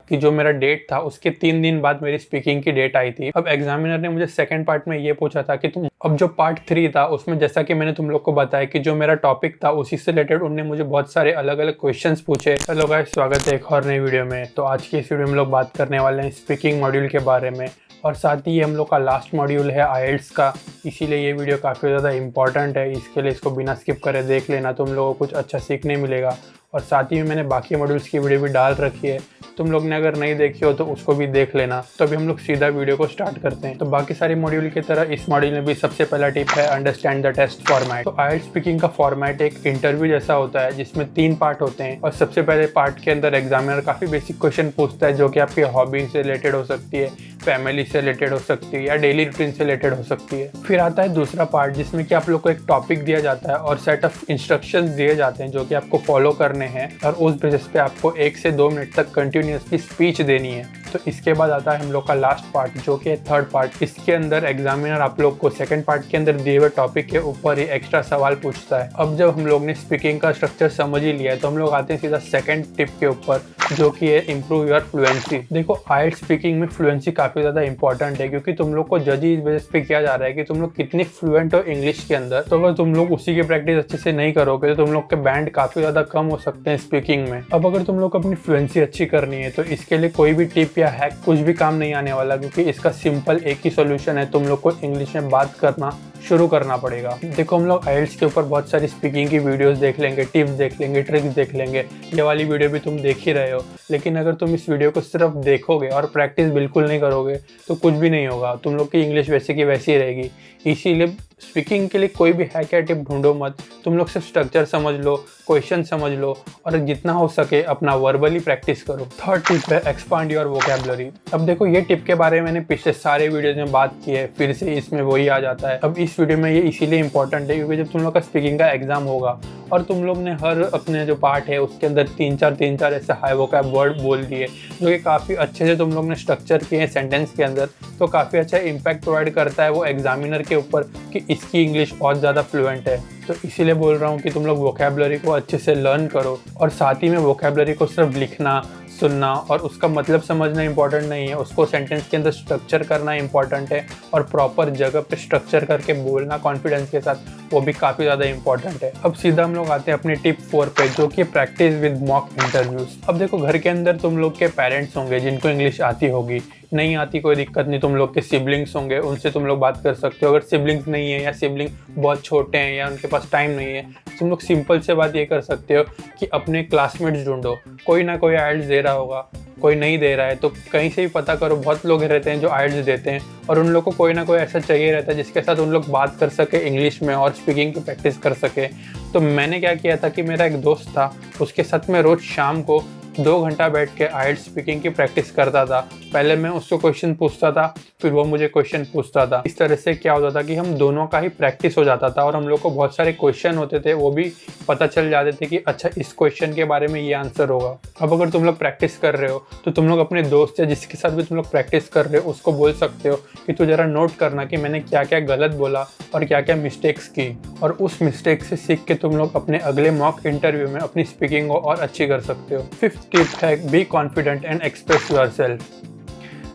कि जो मेरा डेट था उसके 3 दिन बाद मेरी स्पीकिंग की डेट आई थी। अब एग्जामिनर ने मुझे सेकंड पार्ट में ये पूछा था कि तुम, अब जो पार्ट 3 था उसमें जैसा कि मैंने तुम लोग को बताया कि जो मेरा टॉपिक था उसी से रिलेटेड उन्होंने मुझे बहुत सारे अलग अलग क्वेश्चंस पूछे। हेलो गाइस, स्वागत है एक और नई वीडियो में। तो आज की इस वीडियो में हम लोग बात करने वाले हैं स्पीकिंग मॉड्यूल के बारे में, और साथ ही ये हम लोग का लास्ट मॉड्यूल है आईएलटीएस का, इसीलिए ये वीडियो काफ़ी ज़्यादा इंपॉर्टेंट है। इसके लिए इसको बिना स्किप करे देख लेना, तुम लोगों को कुछ अच्छा सीखने मिलेगा। और साथ ही में मैंने बाकी मॉड्यूल्स की वीडियो भी डाल रखी है, तुम लोग ने अगर नहीं देखी हो तो उसको भी देख लेना। तो अभी हम लोग सीधा वीडियो को स्टार्ट करते हैं। तो बाकी सारे मॉड्यूल की तरह इस मॉड्यूल में भी सबसे पहला टिप है अंडरस्टैंड द टेस्ट फॉर्मेट। तो आईएलटीएस स्पीकिंग का फॉर्मेट एक इंटरव्यू जैसा होता है जिसमें 3 पार्ट होते हैं, और सबसे पहले पार्ट के अंदर एग्जामिनर काफ़ी बेसिक क्वेश्चन पूछता है जो कि आपके हॉबी से रिलेटेड हो सकती है, फैमिली से रिलेटेड हो सकती है, या डेली रूटीन से रिलेटेड हो सकती है। फिर आता है दूसरा पार्ट जिसमें कि आप लोग को एक टॉपिक दिया जाता है और सेट ऑफ इंस्ट्रक्शंस दिए जाते हैं जो कि आपको फॉलो करने हैं, और उस बेसिस पे आपको 1 से 2 मिनट तक कंटिन्यूसली स्पीच देनी है। तो इसके बाद आता है हम लोग का लास्ट पार्ट जो कि है थर्ड पार्ट। इसके अंदर एग्जामिनर आप लोग को सेकंड पार्ट के अंदर दिए हुए टॉपिक के ऊपर ही एक्स्ट्रा सवाल पूछता है। अब जब हम लोग ने स्पीकिंग का स्ट्रक्चर समझ ही लिया है तो हम लोग आते हैं सीधा सेकंड टिप के ऊपर जो कि है इम्प्रूव योर फ्लुएंसी। देखो, आईएलटीएस स्पीकिंग में फ्लुएंसी काफ़ी ज़्यादा इंपॉर्टेंट है, क्योंकि तुम लोग को जज इस बेसिस पे किया जा रहा है कि तुम लोग कितनी फ्लुएंट हो इंग्लिश के अंदर। तो अगर तुम लोग उसी की प्रैक्टिस अच्छे से नहीं करोगे तो तुम लोग के बैंड काफ़ी ज़्यादा कम हो सकते हैं स्पीकिंग में। अब अगर तुम लोग को अपनी फ्लुएंसी अच्छी करनी है तो इसके लिए कोई भी टिप या हैक कुछ भी काम नहीं आने वाला, क्योंकि इसका सिंपल एक ही सॉल्यूशन है, तुम लोग को इंग्लिश में बात करना शुरू करना पड़ेगा। देखो, हम लोग आईएलटीएस के ऊपर बहुत सारी स्पीकिंग की वीडियोस देख लेंगे, टिप्स देख लेंगे, ट्रिक्स देख लेंगे, ये वाली वीडियो भी तुम देख ही रहे हो, लेकिन अगर तुम इस वीडियो को सिर्फ देखोगे और प्रैक्टिस बिल्कुल नहीं करोगे तो कुछ भी नहीं होगा, तुम लोग की इंग्लिश वैसे की वैसी रहेगी। इसीलिए स्पीकिंग के लिए कोई भी हैक या टिप ढूंढो मत, तुम लोग सिर्फ स्ट्रक्चर समझ लो, क्वेश्चन समझ लो, और जितना हो सके अपना वर्बली प्रैक्टिस करो। थर्ड टिप है एक्सपांड योर वोकैबुलरी। अब देखो, ये टिप के बारे में मैंने पिछले सारे वीडियोज में बात की है, फिर से इसमें वही आ जाता है। अब इस वीडियो में ये इसीलिए इंपॉर्टेंट है क्योंकि जब तुम लोग का स्पीकिंग का एग्जाम होगा और तुम लोग ने हर अपने जो पार्ट है उसके अंदर 3-4 ऐसे हाई वोकैब वर्ड बोल दिए जो कि काफ़ी अच्छे से तुम लोग ने स्ट्रक्चर किए हैं सेंटेंस के अंदर, तो काफ़ी अच्छा इम्पैक्ट प्रोवाइड करता है वो एग्जामिनर के ऊपर कि इसकी इंग्लिश बहुत ज़्यादा फ्लुएंट है। तो इसीलिए बोल रहा हूँ कि तुम लोग वोकैबुलरी को अच्छे से लर्न करो, और साथ ही में वोकैबुलरी को सिर्फ लिखना, सुनना और उसका मतलब समझना इंपॉर्टेंट नहीं है, उसको सेंटेंस के अंदर स्ट्रक्चर करना इंपॉर्टेंट है, और प्रॉपर जगह पे स्ट्रक्चर करके बोलना कॉन्फिडेंस के साथ, वो भी काफ़ी ज़्यादा इंपॉर्टेंट है। अब सीधा हम लोग आते हैं अपने टिप 4 पे जो कि प्रैक्टिस विद मॉक इंटरव्यूज। अब देखो, घर के अंदर तुम लोग के पेरेंट्स होंगे जिनको इंग्लिश आती होगी, नहीं आती कोई दिक्कत नहीं, तुम लोग के सिबलिंग्स होंगे, उनसे तुम लोग बात कर सकते हो। अगर सिबलिंग्स नहीं है या सिबलिंग बहुत छोटे हैं या उनके पास टाइम नहीं है, तुम लोग सिंपल से बात ये कर सकते हो कि अपने क्लासमेट्स ढूंढो, कोई ना कोई आईएलटीएस दे रहा होगा, कोई नहीं दे रहा है तो कहीं से भी पता करो। बहुत लोग रहते हैं जो आईएलटीएस देते हैं और उन लोग को कोई ना कोई ऐसा चाहिए रहता है जिसके साथ उन लोग बात कर सके इंग्लिश में और स्पीकिंग की प्रैक्टिस कर सके। तो मैंने क्या किया था कि मेरा एक दोस्त था, उसके साथ में रोज़ शाम को 2 घंटा बैठ के आईएलटीएस स्पीकिंग की प्रैक्टिस करता था। पहले मैं उसको क्वेश्चन पूछता था, फिर वो मुझे क्वेश्चन पूछता था। इस तरह से क्या होता था कि हम दोनों का ही प्रैक्टिस हो जाता था, और हम लोग को बहुत सारे क्वेश्चन होते थे वो भी पता चल जाते थे कि अच्छा इस क्वेश्चन के बारे में ये आंसर होगा। अब अगर तुम लोग प्रैक्टिस कर रहे हो तो तुम लोग अपने दोस्त या जिसके साथ भी तुम लोग प्रैक्टिस कर रहे हो उसको बोल सकते हो कि तू जरा नोट करना कि मैंने क्या क्या गलत बोला और क्या क्या मिस्टेक्स की, और उस मिस्टेक से सीख के तुम लोग अपने अगले मॉक इंटरव्यू में अपनी स्पीकिंग को और अच्छी कर सकते हो। 5th टिप है be confident and express yourself.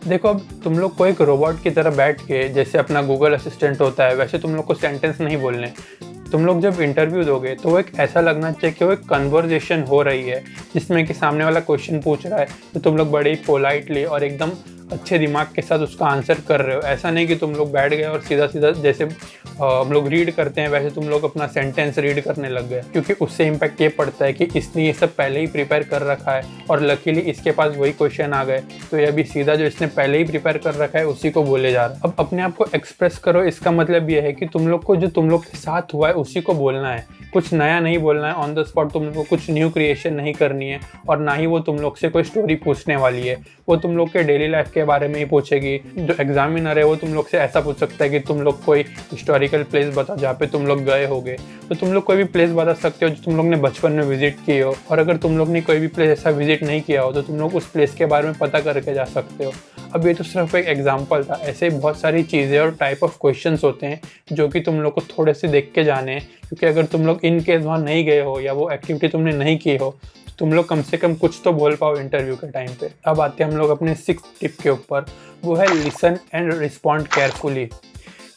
देखो, अब तुम लोग को एक रोबोट की तरह बैठ के, जैसे अपना गूगल असिस्टेंट होता है वैसे तुम लोग को सेंटेंस नहीं बोलने। तुम लोग जब इंटरव्यू दोगे तो वो एक ऐसा लगना चाहिए कि वो एक कन्वर्जेशन हो रही है जिसमें कि सामने वाला क्वेश्चन पूछ रहा है तो तुम लोग बड़े ही पोलाइटली और एकदम अच्छे दिमाग के साथ उसका आंसर कर रहे हो। ऐसा नहीं कि तुम लोग बैठ गए और सीधा सीधा जैसे हम लोग रीड करते हैं वैसे तुम लोग अपना सेंटेंस रीड करने लग गए, क्योंकि उससे इम्पैक्ट ये पड़ता है कि इसने ये सब पहले ही प्रिपेयर कर रखा है और लकीली इसके पास वही क्वेश्चन आ गए, तो ये अभी सीधा जो इसने पहले ही प्रिपेयर कर रखा है उसी को बोले जा रहा है। अब अपने आप को एक्सप्रेस करो, इसका मतलब ये है कि तुम लोग को जो तुम लोग के साथ हुआ है उसी को बोलना है, कुछ नया नहीं बोलना है। ऑन द स्पॉट तुम लोग को कुछ न्यू क्रिएशन नहीं करनी है, और ना ही वो तुम लोग से कोई स्टोरी पूछने वाली है, वो तुम लोग के डेली लाइफ के बारे में ही पूछेगी। जो एग्जामिनर है वो तुम लोग से ऐसा पूछ सकता है कि तुम लोग कोई हिस्टोरिकल प्लेस बताओ जहाँ पे तुम लोग गए होगे, तो तुम लोग कोई भी प्लेस बता सकते हो जो तुम लोग ने बचपन में विजिट की हो, और अगर तुम लोग ने कोई भी प्लेस ऐसा विजिट नहीं किया हो तो तुम लोग उस प्लेस के बारे में पता करके जा सकते हो। अब ये तो सिर्फ एक एग्जाम्पल था, ऐसे बहुत सारी चीज़ें और टाइप ऑफ क्वेश्चंस होते हैं जो कि तुम लोग को थोड़े से देख के जाने हैं, क्योंकि अगर तुम लोग इन केस वहाँ नहीं गए हो या वो एक्टिविटी तुमने नहीं की हो तुम लोग कम से कम कुछ तो बोल पाओ इंटरव्यू के टाइम पे। अब आते हैं हम लोग अपने 6th टिप के ऊपर, वो है लिसन एंड रिस्पॉन्ड केयरफुली।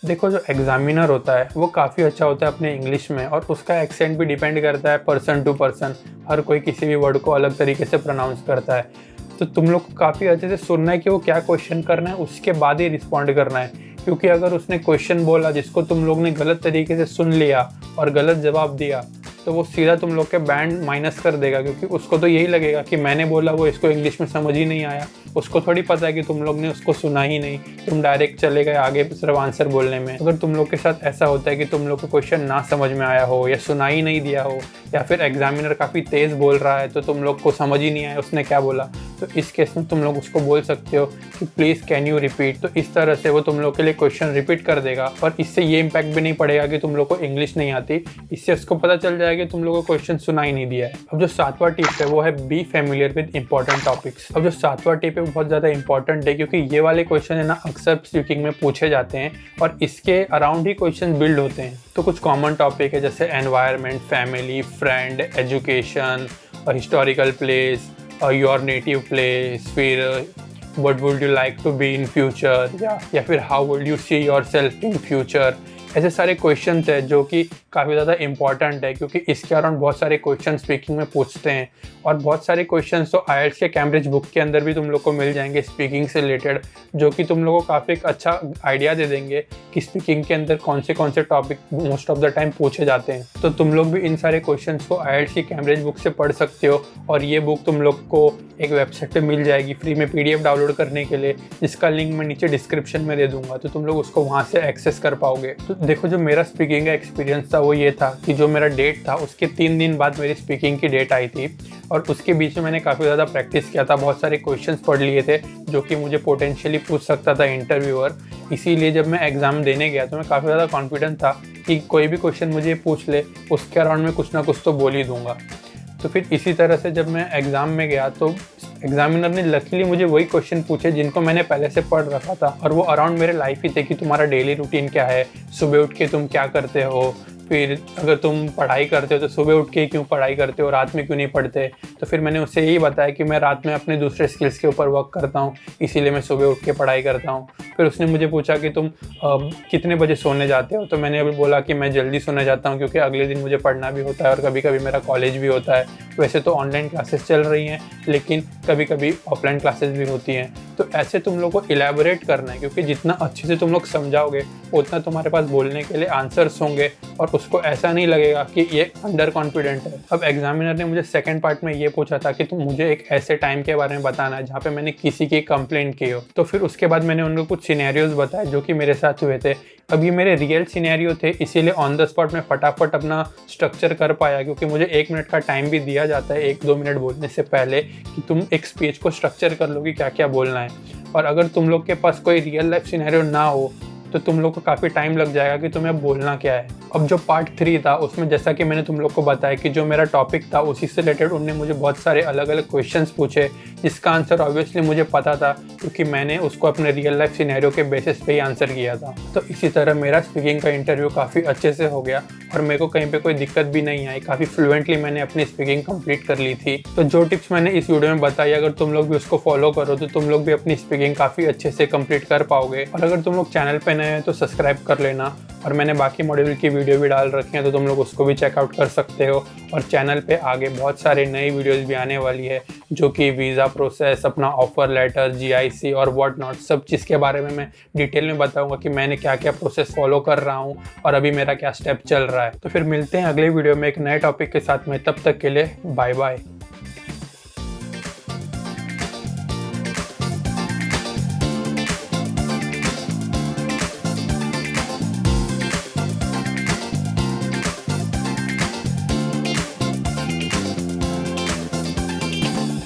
देखो, जो एग्जामिनर होता है वो काफ़ी अच्छा होता है अपने इंग्लिश में, और उसका एक्सेंट भी डिपेंड करता है पर्सन टू पर्सन। हर कोई किसी भी वर्ड को अलग तरीके से प्रोनाउंस करता है। तो तुम लोग को काफ़ी अच्छे से सुनना है कि वो क्या क्वेश्चन करना है, उसके बाद ही रिस्पॉन्ड करना है। क्योंकि अगर उसने क्वेश्चन बोला जिसको तुम लोग ने गलत तरीके से सुन लिया और गलत जवाब दिया, तो वो सीधा तुम लोग के बैंड माइनस कर देगा। क्योंकि उसको तो यही लगेगा कि मैंने बोला, वो इसको इंग्लिश में समझ ही नहीं आया। उसको थोड़ी पता है कि तुम लोग ने उसको सुना ही नहीं, तुम डायरेक्ट चले गए आगे सिर्फ आंसर बोलने में। अगर तुम लोग के साथ ऐसा होता है कि तुम लोग को क्वेश्चन ना समझ में आया हो, या सुना ही नहीं दिया हो, या फिर एग्जामिनर काफ़ी तेज़ बोल रहा है तो तुम लोग को समझ ही नहीं आया उसने क्या बोला, तो इस केस में तुम लोग उसको बोल सकते हो कि प्लीज़ कैन यू रिपीट। तो इस तरह से वो तुम लोग के लिए क्वेश्चन रिपीट कर देगा, और इससे ये इम्पैक्ट भी नहीं पड़ेगा कि तुम लोग को इंग्लिश नहीं आती। इससे उसको पता चल जाएगा कि तुम लोगों को क्वेश्चन सुना ही नहीं दिया है। अब जो 7वां टिप है वो है B familiar with important topics. अब जो 7वां टिप है वो बहुत ज़्यादा इंपॉर्टेंट है, क्योंकि ये वाले क्वेश्चन है ना अक्सर स्पीकिंग में पूछे जाते हैं, और इसके अराउंड ही क्वेश्चन बिल्ड होते हैं। तो कुछ कॉमन टॉपिक है जैसे environment, family, friend, education, historical place, your native place, फिर what would you like to be in future, या फिर how would you see your self in future. ऐसे सारे क्वेश्चंस हैं जो कि काफ़ी ज़्यादा इंपॉर्टेंट है, क्योंकि इसके अराउंड बहुत सारे क्वेश्चन स्पीकिंग में पूछते हैं। और बहुत सारे क्वेश्चंस तो आईएलटीएस के कैम्ब्रिज बुक के अंदर भी तुम लोग को मिल जाएंगे स्पीकिंग से रिलेटेड, जो कि तुम लोगों को काफ़ी एक अच्छा आइडिया दे देंगे कि स्पीकिंग के अंदर कौन से topic most of the time पूछे जाते हैं। तो तुम लोग भी इन सारे क्वेश्चंस को आईएलटीएस की कैम्ब्रिज बुक से पढ़ सकते हो, और ये बुक तुम लोग को एक वेबसाइट पे मिल जाएगी फ्री में PDF डाउनलोड करने के लिए, जिसका लिंक मैं नीचे डिस्क्रिप्शन में दे दूंगा, तो तुम लोग उसको वहाँ से एक्सेस कर पाओगे। तो देखो, जो मेरा स्पीकिंग का एक्सपीरियंस था वो ये था कि जो मेरा डेट था उसके 3 दिन बाद मेरी स्पीकिंग की डेट आई थी, और उसके बीच में मैंने काफ़ी ज़्यादा प्रैक्टिस किया था, बहुत सारे क्वेश्चंस पढ़ लिए थे जो कि मुझे पोटेंशियली पूछ सकता था इंटरव्यूअर। इसीलिए जब मैं एग्ज़ाम देने गया तो मैं काफ़ी ज़्यादा कॉन्फिडेंट था कि कोई भी क्वेश्चन मुझे पूछ ले उसके अराउंड में कुछ ना कुछ तो बोल ही दूंगा। तो फिर इसी तरह से जब मैं एग्ज़ाम में गया तो एग्जामिनर ने लकीली मुझे वही क्वेश्चन पूछे जिनको मैंने पहले से पढ़ रखा था, और वो अराउंड मेरे लाइफ ही थे कि तुम्हारा डेली रूटीन क्या है, सुबह उठ के तुम क्या करते हो, फिर अगर तुम पढ़ाई करते हो तो सुबह उठ के क्यों पढ़ाई करते हो, रात में क्यों नहीं पढ़ते। तो फिर मैंने उससे यही बताया कि मैं रात में अपने दूसरे स्किल्स के ऊपर वर्क करता हूँ, इसीलिए मैं सुबह उठ के पढ़ाई करता हूँ। फिर उसने मुझे पूछा कि तुम कितने बजे सोने जाते हो, तो मैंने अभी बोला कि मैं जल्दी सोने जाता हूँ क्योंकि अगले दिन मुझे पढ़ना भी होता है और कभी कभी मेरा कॉलेज भी होता है। वैसे तो ऑनलाइन क्लासेस चल रही हैं, लेकिन कभी कभी ऑफलाइन क्लासेस भी होती हैं। तो ऐसे तुम लोग को इलेबोरेट करना है, क्योंकि जितना अच्छे से तुम लोग समझाओगे उतना तुम्हारे पास बोलने के लिए आंसर्स होंगे, और उसको ऐसा नहीं लगेगा कि ये अंडर कॉन्फिडेंट है। अब एग्जामिनर ने मुझे सेकंड पार्ट में ये पूछा था कि तुम मुझे एक ऐसे टाइम के बारे में बताना है जहाँ पे मैंने किसी की कंप्लेंट की हो। तो फिर उसके बाद मैंने उनको कुछ सिनेरियोज बताए जो कि मेरे साथ हुए थे। अब ये मेरे रियल सिनेरियो थे, इसीलिए ऑन द स्पॉट में फटाफट अपना स्ट्रक्चर कर पाया, क्योंकि मुझे 1 मिनट का टाइम भी दिया जाता है 1-2 मिनट बोलने से पहले कि तुम एक स्पीच को स्ट्रक्चर कर लो कि क्या क्या बोलना है। और अगर तुम लोग के पास कोई रियल लाइफ सिनेरियो ना हो तो तुम लोग को काफ़ी टाइम लग जाएगा कि तुम्हें बोलना क्या है। अब जो पार्ट 3 था उसमें जैसा कि मैंने तुम लोग को बताया कि जो मेरा टॉपिक था उसी से रिलेटेड उन्होंने मुझे बहुत सारे अलग अलग क्वेश्चंस पूछे, जिसका आंसर ऑब्वियसली मुझे पता था क्योंकि मैंने उसको अपने रियल लाइफ सिनेरियो के बेसिस पे ही आंसर किया था। तो इसी तरह मेरा स्पीकिंग का इंटरव्यू काफ़ी अच्छे से हो गया और मेरे को कहीं पे कोई दिक्कत भी नहीं आई। काफ़ी फ्लुएंटली मैंने अपनी स्पीकिंग कंप्लीट कर ली थी। तो जो टिप्स मैंने इस वीडियो में बताई, अगर तुम लोग भी उसको फॉलो करो तो तुम लोग भी अपनी स्पीकिंग काफ़ी अच्छे से कंप्लीट कर पाओगे। और अगर तुम लोग चैनल पे नए हैं तो सब्सक्राइब कर लेना, और मैंने बाकी मॉड्यूल की वीडियो भी डाल रखी हैं तो तुम लोग उसको भी चेकआउट कर सकते हो। और चैनल पे आगे बहुत सारे नई वीडियोस भी आने वाली है जो कि वीज़ा प्रोसेस, अपना ऑफर लेटर, GIC और व्हाट नॉट, सब चीज़ के बारे में मैं डिटेल में बताऊंगा कि मैंने क्या क्या प्रोसेस फॉलो कर रहा हूँ और अभी मेरा क्या स्टेप चल रहा है। तो फिर मिलते हैं अगले वीडियो में एक नए टॉपिक के साथ में, तब तक के लिए बाय बाय।